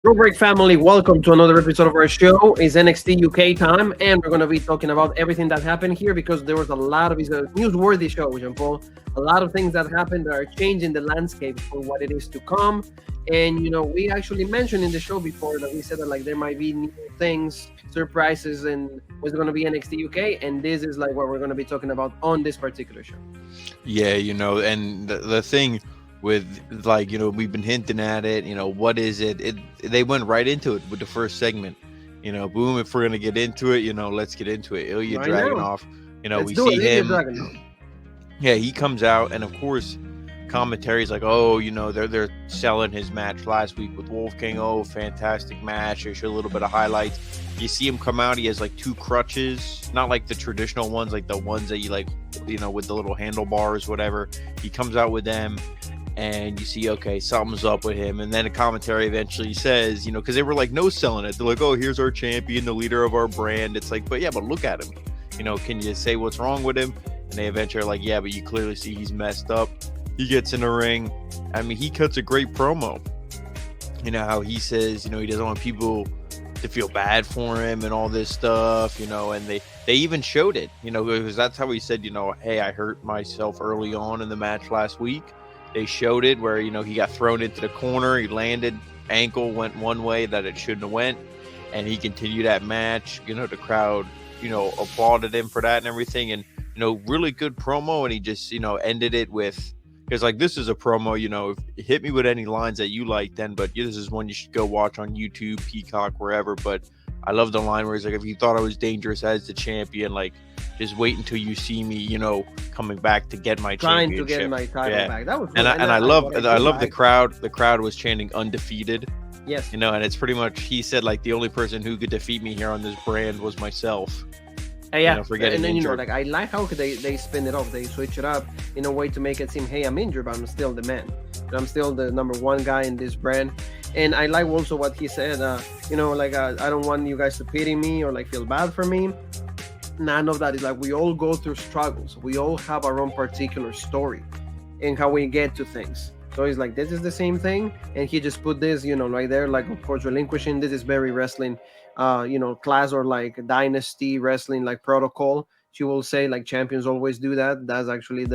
Road Break family, welcome to another episode of our show. It's NXT UK time, and we're going to be talking about everything that happened here because there was a lot of it's a newsworthy show, Jean Paul. A lot of things that happened that are changing the landscape for what it is to come. And we actually mentioned in the show before that we said that like there might be new things, surprises, and what's going to be NXT UK. And this is like what we're going to be talking about on this particular show. Yeah, and the thing with we've been hinting at it, what is it? They went right into it with the first segment. Boom, if we're gonna get into it, let's get into it. Ilja Right Dragunov, Let's we do see it, Ilja him. Dragunov. Yeah, he comes out, and of course, commentary's like, oh, they're selling his match last week with Wolfgang. Oh, fantastic match. They show a little bit of highlights. You see him come out. He has like two crutches, not like the traditional ones, like the ones that you like, with the little handlebars, whatever. He comes out with them. And you see, okay, something's up with him. And then a commentary eventually says, because they were like no selling it. They're like, oh, here's our champion, the leader of our brand. It's like, but look at him. Can you say what's wrong with him? And they eventually are like, yeah, but you clearly see he's messed up. He gets in the ring. I mean, he cuts a great promo. How he says, he doesn't want people to feel bad for him and all this stuff, and they even showed it, because that's how he said, hey, I hurt myself early on in the match last week. They showed it where, he got thrown into the corner. He landed, ankle went one way that it shouldn't have went. And he continued that match. The crowd, applauded him for that and everything. And, really good promo. And he just, ended it with, because like this is a promo, hit me with any lines that you like then. But this is one you should go watch on YouTube, Peacock, wherever. But I love the line where he's like, if you thought I was dangerous as the champion, like, just wait until you see me, coming back to get my championship. Trying to get my title back. That was and I love the crowd. The crowd was chanting undefeated. Yes. And it's pretty much, he said like the only person who could defeat me here on this brand was myself. Yeah. For getting and then injured. I like how they spin it off. They switch it up in a way to make it seem, hey, I'm injured, but I'm still the man. I'm still the number one guy in this brand. And I like also what he said. I don't want you guys to pity me or like feel bad for me. None of that. Is like we all go through struggles. We all have our own particular story and how we get to things. So he's like, this is the same thing, and he just put this, right there. Like, of course, relinquishing. This is very wrestling, class or like dynasty wrestling, like protocol. She will say like champions always do that. That's actually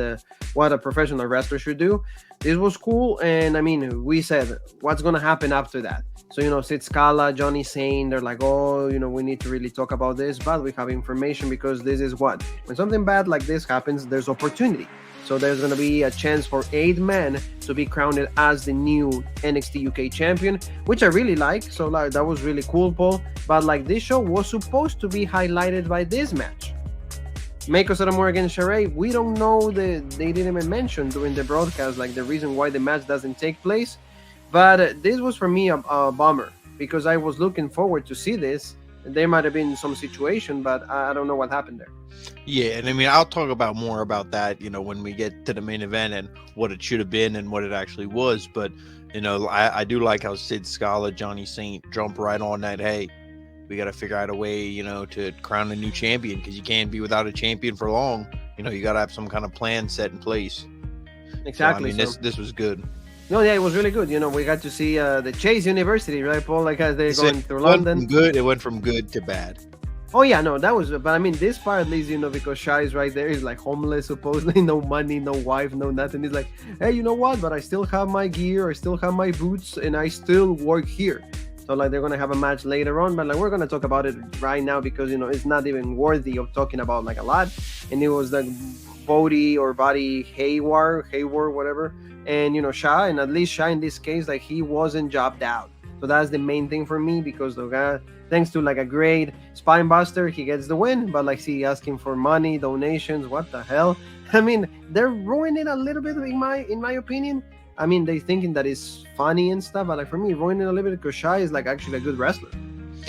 what a professional wrestler should do. This was cool, and I mean, we said what's gonna happen after that. So Sid Scala, Johnny Saint, they're like, oh, we need to really talk about this, but we have information because this is what when something bad like this happens, there's opportunity. So there's gonna be a chance for 8 men to be crowned as the new NXT UK champion, which I really like. So like that was really cool, Paul. But like this show was supposed to be highlighted by this match. Meiko Satomura against Shirai, we don't know they didn't even mention during the broadcast like the reason why the match doesn't take place. But this was for me a bummer because I was looking forward to see this. There might have been some situation, but I don't know what happened there. Yeah, and I mean, I'll talk more about that, when we get to the main event and what it should have been and what it actually was. But, I do like how Sid Scala, Johnny Saint jump right on that. Hey, we got to figure out a way, to crown a new champion because you can't be without a champion for long. You got to have some kind of plan set in place. Exactly. So, I mean, this was good. No, yeah, it was really good. We got to see the Chase University, right, Paul? Like as they're going through London. It went from good to bad. Oh yeah, no, that was. But I mean, this part at least, because Shai is right there. He's like homeless, supposedly, no money, no wife, no nothing. He's like, hey, you know what? But I still have my gear, I still have my boots, and I still work here. So like they're gonna have a match later on, but like we're gonna talk about it right now because it's not even worthy of talking about like a lot. And it was like Bodie Hayward, whatever. And Shah, and at least Shah in this case, like he wasn't jobbed out. So that's the main thing for me because the guy, thanks to like a great spine buster, he gets the win. But like, see, asking for money, donations, what the hell? I mean, they're ruining it a little bit in my opinion. I mean, they thinking that it's funny and stuff, but like for me, ruining it a little bit because Shah is like actually a good wrestler.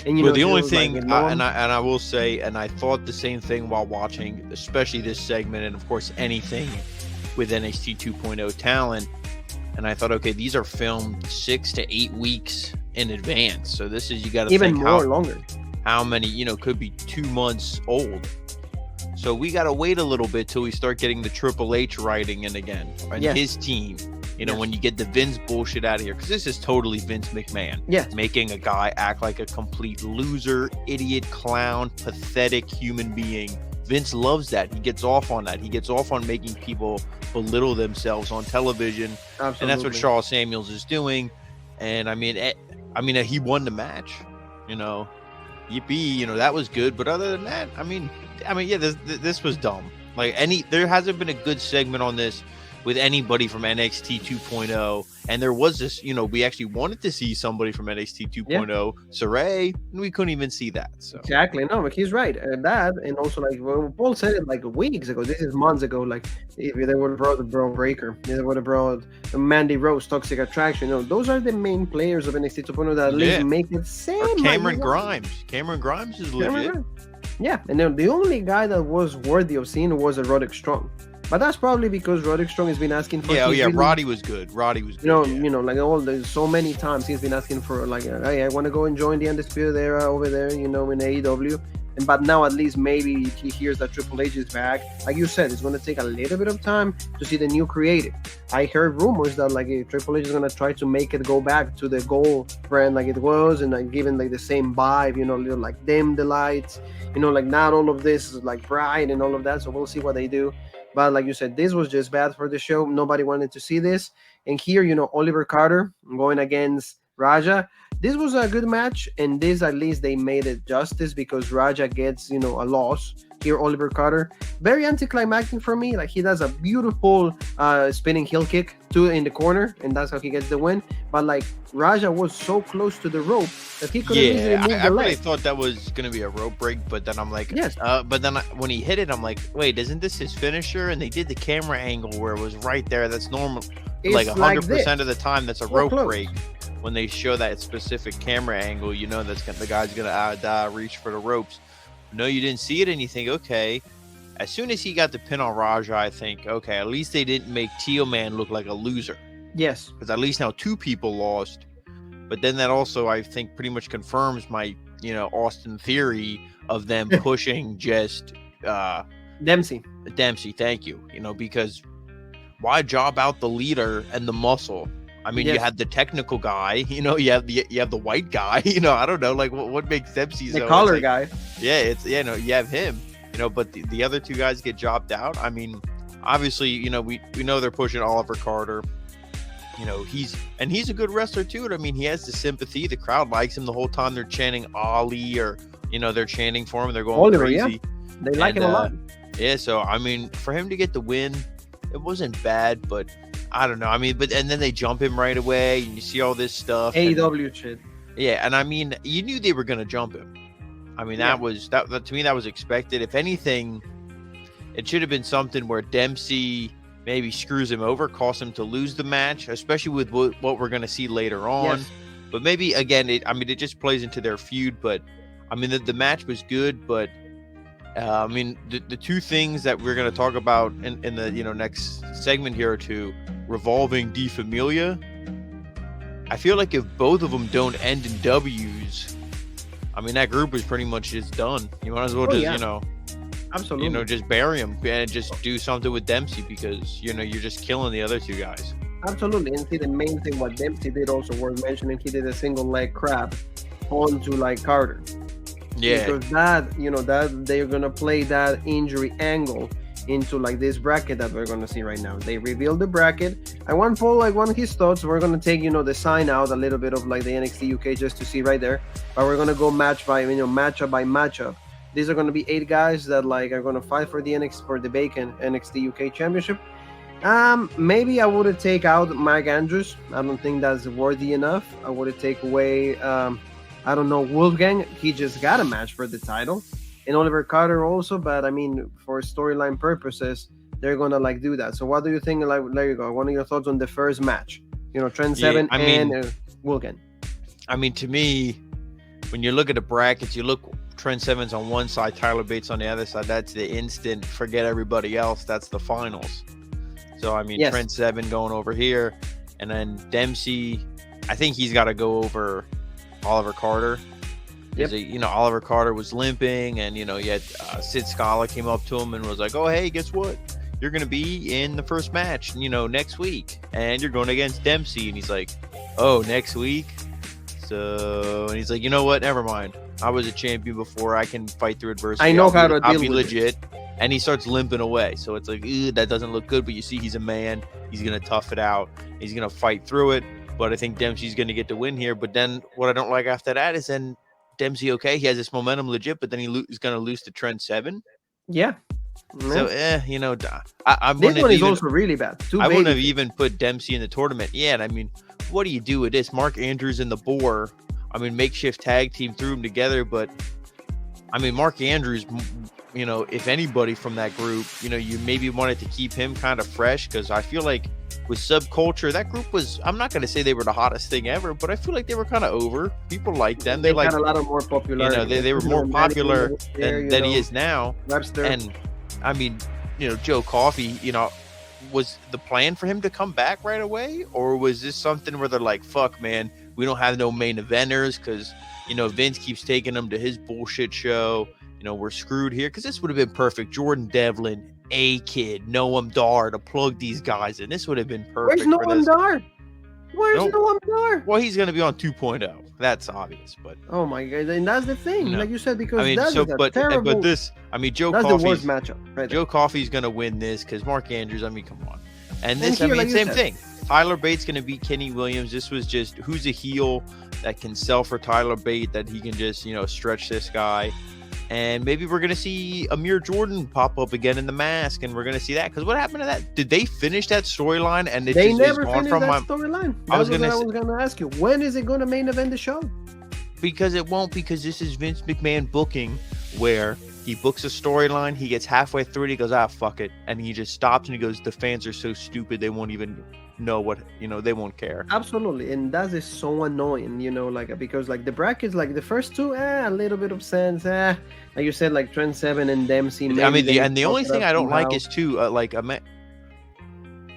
And the only thing, like, I will say, and I thought the same thing while watching, especially this segment, and of course anything with NXT 2.0 talent, and I thought, okay, these are filmed 6 to 8 weeks in advance, so this is, you got to even think more longer. How many, could be 2 months old. So we got to wait a little bit till we start getting the Triple H writing in again, and his team. You know, when you get the Vince bullshit out of here, because this is totally Vince McMahon. Yes. Making a guy act like a complete loser, idiot, clown, pathetic human being. Vince loves that. He gets off on that. He gets off on making people belittle themselves on television. Absolutely. And that's what Charles Samuels is doing. And I mean, he won the match. You know, yippee. You know, that was good. But other than that, I mean, yeah, this was dumb. Like there hasn't been a good segment on this with anybody from NXT 2.0, and there was this, you know, we actually wanted to see somebody from NXT 2.0, Saray, and we couldn't even see that. So exactly, no, but he's right. That, and also like Paul said it like weeks ago. This is months ago. Like if they would have brought the Braun Breaker, they would have brought Mandy Rose, Toxic Attraction. You know, those are the main players of NXT 2.0 that at least make it same. Or Cameron Grimes. Cameron Grimes is legit. Yeah, and then the only guy that was worthy of seeing was a Roderick Strong. But that's probably because Roderick Strong has been asking for. Roddy was good. You know, like so many times he's been asking for like, hey, I want to go and join the Undisputed Era over there, you know, in AEW. But now at least maybe he hears that Triple H is back. Like you said, it's going to take a little bit of time to see the new creative. I heard rumors that like Triple H is going to try to make it go back to the Gold brand like it was, and like giving like the same vibe, you know, little like dim the lights, you know, like not all of this is like bright and all of that. So we'll see what they do. But like you said, this was just bad for the show. Nobody wanted to see this. And here, you know, Oliver Carter going against Raja. This was a good match, and this at least they made it justice because Raja gets, you know, a loss. Here, Oliver Carter, very anticlimactic for me. Like he does a beautiful spinning heel kick in the corner, and that's how he gets the win. But like Raja was so close to the rope that he couldn't easily move the leg. I really thought that was gonna be a rope break, but then I'm like, yes. But then when he hit it, I'm like, wait, isn't this his finisher? And they did the camera angle where it was right there. That's normal. It's like 100% of the time, that's a rope break. When they show that specific camera angle, you know the guy's gonna reach for the ropes. No, you didn't see it, and you think, okay. As soon as he got the pin on Raja, I think, okay, at least they didn't make Teal Man look like a loser. Yes. Because at least now 2 people lost. But then that also, I think, pretty much confirms my, you know, Austin theory of them pushing just Dempsey, thank you. You know, because why job out the leader and the muscle? I mean, you had the technical guy, you know, you have the white guy, you know, I don't know, like what makes Dempsey the collar guy. Yeah, it's you have him, you know, but the other 2 guys get jobbed out. I mean, obviously, you know, we know they're pushing Oliver Carter. You know, he's a good wrestler too. I mean, he has the sympathy. The crowd likes him the whole time. They're chanting Ali, or you know, they're chanting for him. They're going Oliver, crazy. Yeah. They like him a lot. Yeah, so I mean, for him to get the win, it wasn't bad, but I don't know. I mean, and then they jump him right away, and you see all this stuff. AEW shit. Yeah, and I mean, you knew they were gonna jump him. I mean, that to me that was expected. If anything, it should have been something where Dempsey maybe screws him over, costs him to lose the match, especially with what we're gonna see later on. Yes. But maybe again, it just plays into their feud. But I mean, the match was good, but. I mean, the 2 things that we're going to talk about in the next segment here are 2 revolving D Familia. I feel like if both of them don't end in W's, I mean that group is pretty much just done. You might as well absolutely, just bury them and just do something with Dempsey because you're just killing the other 2 guys. Absolutely, and see the main thing what Dempsey did also worth mentioning. He did a single leg crab onto like Carter. Yeah, because that they're gonna play that injury angle into like this bracket that we're gonna see right now. They revealed the bracket. I want Paul his thoughts. We're gonna take the sign out a little bit of like the NXT UK just to see right there, but we're gonna go matchup by matchup. These are gonna be 8 guys that like are gonna fight for the NXT UK Championship. Maybe I would take out Mike Andrews. I don't think that's worthy enough. I would take away I don't know, Wolfgang. He just got a match for the title, and Oliver Carter also. But I mean, for storyline purposes, they're gonna like do that. So, what do you think? Like, there you go. One of your thoughts on the first match? Trent Seven and Wolfgang. I mean, to me, when you look at the brackets, you look Trent Seven's on one side, Tyler Bates on the other side. That's the instant. Forget everybody else. That's the finals. So I mean, yes. Trent Seven going over here, and then Dempsey. I think he's got to go over Oliver Carter. Yep. Oliver Carter was limping, and you had Sid Scala came up to him and was like, "Oh, hey, guess what? you're going to be in the first match, next week, and you're going against Dempsey. And he's like, oh, next week? And he's like, you know what? Never mind. I was a champion before. I can fight through adversity. I know how to I'll deal be with legit. And he starts limping away. So it's like, that doesn't look good. But you see, he's a man. He's going to tough it out. He's going to fight through it. But I think Dempsey's going to get the win here. But then what I don't like after that is then Dempsey, okay, he has this momentum legit, but then he's going to lose to Trent 7. Yeah. So, I'm this one is also really bad. I wouldn't have even put Dempsey in the tournament yet. I mean, what do you do with this? Mark Andrews and the Boar. I mean, makeshift tag team threw them together, but I mean, Mark Andrews, if anybody from that group, you maybe wanted to keep him kind of fresh, because I feel like with Subculture, that group was, I'm not going to say they were the hottest thing ever, but I feel like they were kind of over. People liked them. They had a lot of more popularity. They were more popular than he is now. Webster. And I mean, Joe Coffey, was the plan for him to come back right away? Or was this something where they're like, fuck, man, we don't have no main eventers because, Vince keeps taking them to his bullshit show. We're screwed here, because this would have been perfect. Jordan Devlin, A-Kid, Noam Dar to plug these guys in. This would have been perfect. Where's Noam Dar? Where's Noam Dar? Well, he's going to be on 2.0. That's obvious, but oh my god, and that's the thing, like you said, because terrible. But this, I mean, Joe That's Coffey's the worst matchup. Right? Joe Coffey's going to win this because Mark Andrews. I mean, come on. And this, same thing. Tyler Bate's going to beat Kenny Williams. This was just who's a heel that can sell for Tyler Bate, that he can just stretch this guy. And maybe we're going to see Amir Jordan pop up again in the mask, and we're going to see that. Because what happened to that? Did they finish that storyline? And they never finished that storyline. I was going to ask you, when is it going to main event the show? Because it won't, because this is Vince McMahon booking, where he books a storyline, he gets halfway through it, he goes, fuck it. And he just stops and he goes, the fans are so stupid, they won't even know what, they won't care. Absolutely. And that is so annoying, because the brackets, the first two, a little bit of sense, like you said, like Trent 7 and Dempsey. I mean, the only thing I don't like is too,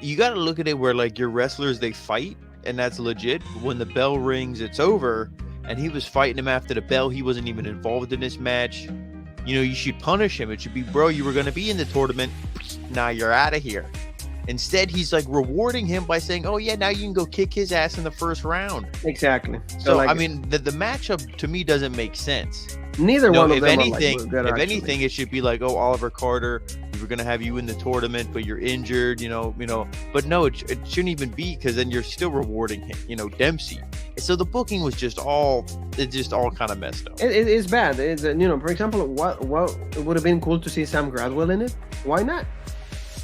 you got to look at it where your wrestlers, they fight, and that's legit. When the bell rings, it's over. And he was fighting him after the bell. He wasn't even involved in this match. You should punish him. It should be, bro, you were going to be in the tournament. Now you're out of here. Instead, he's rewarding him by saying, oh, yeah, now you can go kick his ass in the first round. Exactly. So, I mean, the matchup to me doesn't make sense. Neither one of them if anything, it should be Oliver Carter, we were going to have you in the tournament, but you're injured, But no, it shouldn't even be, because then you're still rewarding him, Dempsey. So the booking was just all kind of messed up. It's bad. It's for example, what it would have been cool to see Sam Gradwell in it. Why not?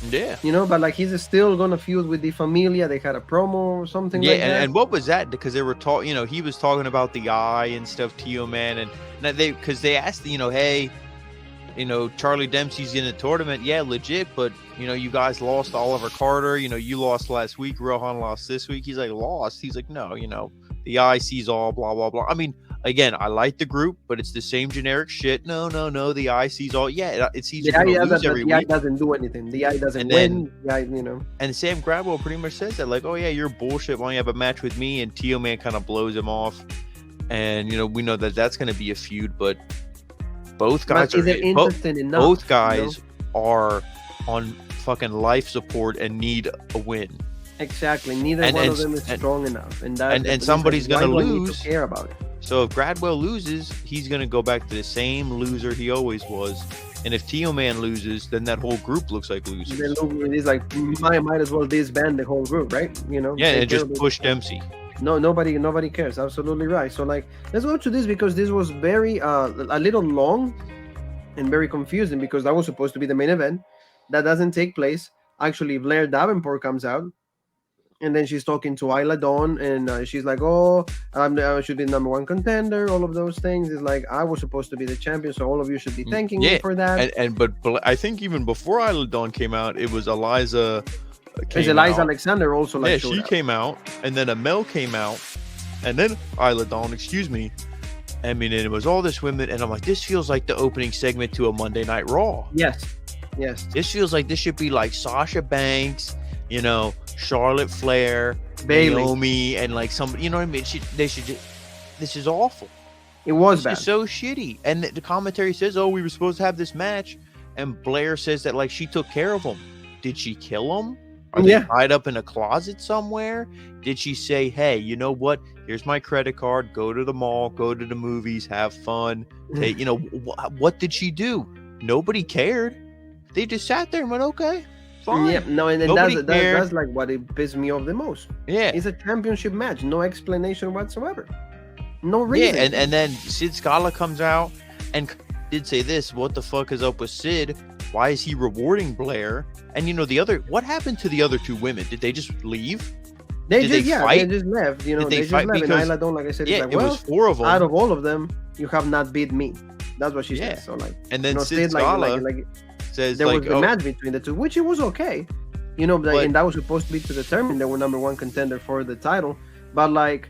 Yeah. But he's still gonna feud with the Familia. They had a promo or something like that. And what was that? Because they were talking, he was talking about the eye and stuff, Tio Man, and they asked, hey, Charlie Dempsey's in the tournament. Yeah, legit, but you guys lost Oliver Carter. You lost last week. Rohan lost this week. He's like, lost. He's like, no, the eye sees all, blah, blah, blah. I mean, again, I like the group, but it's the same generic shit. No, the eye sees all. Yeah, it sees you lose every week. The eye doesn't do anything. The eye doesn't win. The eye, And Sam Gradwell pretty much says that, oh, yeah, you're bullshit. Why don't you have a match with me? And Tio Man kind of blows him off. And, we know that that's going to be a feud, but both guys both guys are on fucking life support and need a win. Exactly. Neither one of them is strong enough, and somebody's gonna lose. Care about it. So if Gradwell loses, he's gonna go back to the same loser he always was. And if Tio Man loses, then that whole group looks like losers. It's might as well disband the whole group, right? Yeah, and just push Dempsey. No, nobody cares. Absolutely right. So let's go to this, because this was very a little long and very confusing, because that was supposed to be the main event. That doesn't take place. Actually, Blair Davenport comes out. And then she's talking to Isla Dawn, and she's like, "Oh, I should be the number one contender." All of those things. It's I was supposed to be the champion, so all of you should be thanking me for that. But I think even before Isla Dawn came out, it was Eliza. Eliza Alexander also she came out, and then Amel came out, and then Isla Dawn. Excuse me. I mean, and it was all this women, and I'm like, this feels like the opening segment to a Monday Night Raw. Yes. This feels like this should be Sasha Banks. Charlotte Flair, Bayley. Naomi, and somebody, what I mean? They should just, this is awful. It was bad. It's so shitty. And the commentary says, oh, we were supposed to have this match. And Blair says that, she took care of them. did she kill him? Are they Yeah. tied up in a closet somewhere? Did she say, hey, you know what? Here's my credit card. Go to the mall, go to the movies, have fun. Take, what did she do? Nobody cared. They just sat there and went, okay, fine. Yeah, no, and Nobody cared. that's like what it pissed me off the most. Yeah. It's a championship match, no explanation whatsoever. No reason. Yeah, and then Sid Scala comes out and did say this, what the fuck is up with Sid? Why is he rewarding Blair? And what happened to the other two women? Did they just leave? They Did just fight? they just left. Did they just fight? left. And Because- Isla Dawn, like I said, Yeah, it's like, it well, was 4 of them. out of all of them, you have not beat me. That's what she Yeah. said. So like, And then Sid Sid, like, Scala like says, there like, was the match between the two, which it was okay. But- And that was supposed to be to determine they were number one contender for the title. But like,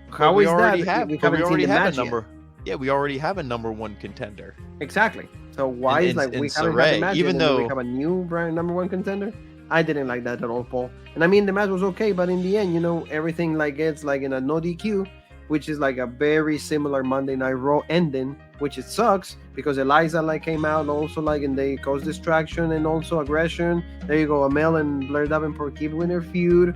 how we is already that? have, We but we haven't seen already the have match a yet. number. Yeah, we already have a number 1 contender. Exactly. So why And- is like and we haven't Saray, had the match even yet, and then we though- have a new brand number 1 contender? I didn't like that at all, Paul. And I mean the match was okay, but in the end, everything like gets like in a no DQ, which is like a very similar Monday Night Raw ending, which it sucks because Eliza like came out also like and they caused distraction and also aggression. There you go, Amel and Blair Davenport keep winning their feud.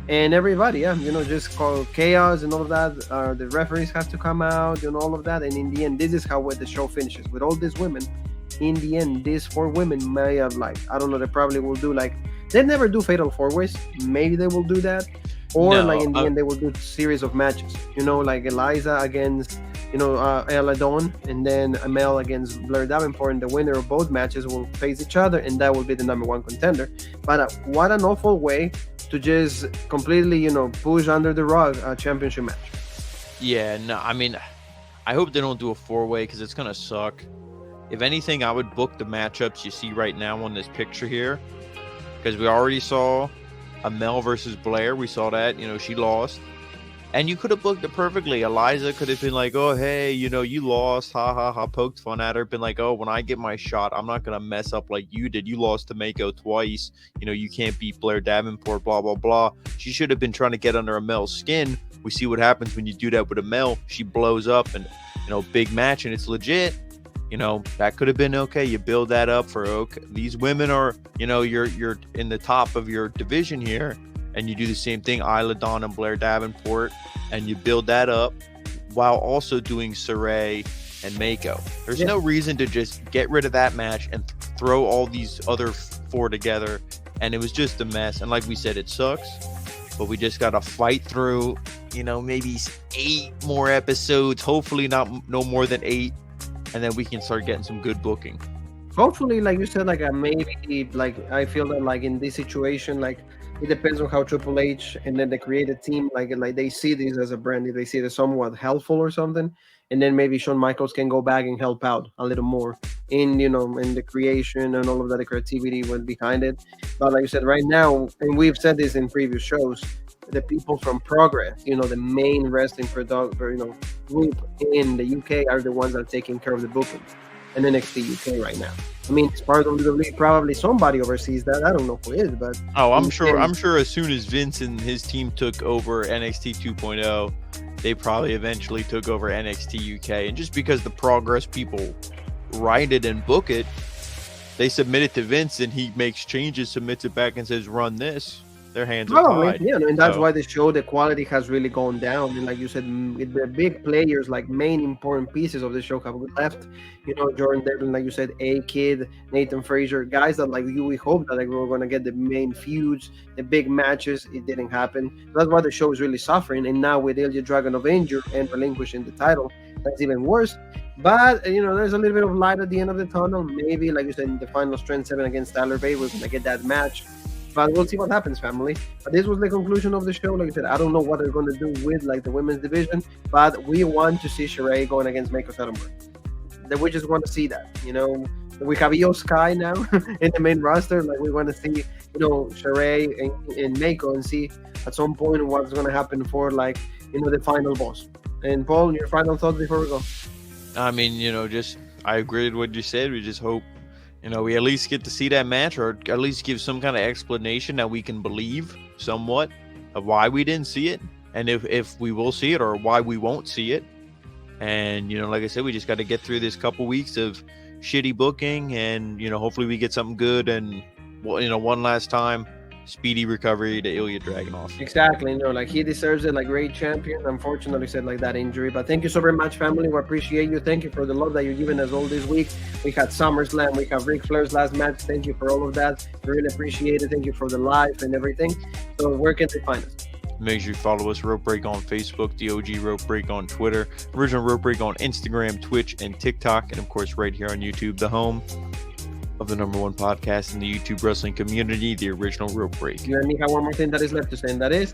And everybody, just call chaos and all of that. The referees have to come out and all of that. And in the end, this is how the show finishes with all these women. In the end, these 4 women may have I don't know, they probably will do they never do fatal 4-ways. Maybe they will do that. Or No, in the end, they will do series of matches. Like Eliza against, Ella Dawn, and then Amel against Blair Davenport, and the winner of both matches will face each other, and that will be the number 1 contender. But what an awful way to just completely, push under the rug a championship match. Yeah, no, I mean, I hope they don't do a 4-way because it's going to suck. If anything, I would book the matchups you see right now on this picture here because we already saw Amel versus Blair. We saw that, she lost. And you could have booked it perfectly. Eliza could have been like, oh, hey, you lost. Ha, ha, ha. Poked fun at her. Been like, oh, when I get my shot, I'm not going to mess up like you did. You lost to Mako twice. You can't beat Blair Davenport, blah, blah, blah. She should have been trying to get under Amel's skin. We see what happens when you do that with Amel. She blows up and, big match and it's legit. That could have been okay. You build that up for, okay, these women are, you're in the top of your division here. And you do the same thing, Isla Dawn and Blair Davenport, and you build that up while also doing Saray and Mako. There's no reason to just get rid of that match and throw all these other 4 together. And it was just a mess. And like we said, it sucks, but we just got to fight through, maybe 8 more episodes, hopefully no more than 8. And then we can start getting some good booking. Hopefully, like you said, maybe, I feel that, in this situation, it depends on how Triple H and then the creative team, like they see this as a brand, if they see it as somewhat helpful or something, and then maybe Shawn Michaels can go back and help out a little more in, in the creation and all of that, the creativity went behind it. But like you said, right now, and we've said this in previous shows, the people from Progress, the main wrestling group in the UK are the ones that are taking care of the booking and NXT UK right now. I mean, it's part of WWE. Probably somebody oversees that. I don't know who is, but I'm sure as soon as Vince and his team took over NXT 2.0, they probably eventually took over NXT UK. And just because the Progress people write it and book it, they submit it to Vince and he makes changes, submits it back and says, run this. Their hands are tied. Yeah, and that's why the show, the quality has really gone down. And like you said, the big players, like main important pieces of the show have left. Jordan Devlin, like you said, A-Kid, Nathan Frazier, guys that we hope that we were going to get the main feuds, the big matches. It didn't happen. That's why the show is really suffering. And now with Ilja Dragunov injured and relinquishing the title, that's even worse. But there's a little bit of light at the end of the tunnel. Maybe, like you said, in the final Strength 7 against Tyler Bate, we're going to get that match. But we'll see what happens, family. But this was the conclusion of the show. Like I said, I don't know what they're going to do with the women's division, but we want to see Saray going against Mako Satomura. We just want to see that. We have Io Sky now in the main roster. We want to see, Saray and Mako and see at some point what's going to happen for the final boss. And Paul, your final thoughts before we go? I mean, I agree with what you said. We just hope we at least get to see that match, or at least give some kind of explanation that we can believe somewhat of why we didn't see it, and if we will see it, or why we won't see it. And like I said, we just got to get through this couple weeks of shitty booking, and hopefully we get something good, and one last time, speedy recovery to Ilja Dragunov. Exactly, like he deserves it, like great champion. Unfortunately, said like that injury, but thank you so very much, family. We appreciate you. Thank you for the love that you're giving us all this week. We had SummerSlam, we have Ric Flair's last match. Thank you for all of that. We really appreciate it. Thank you for the live and everything. So where can they find us? Make sure you follow us, Rope Break on Facebook, the OG Rope Break on Twitter, Original Rope Break on Instagram, Twitch, and TikTok, and of course right here on YouTube, the home of the #1 podcast in the YouTube wrestling community, the Original Rope Break. You and me have one more thing that is left to say, and that is...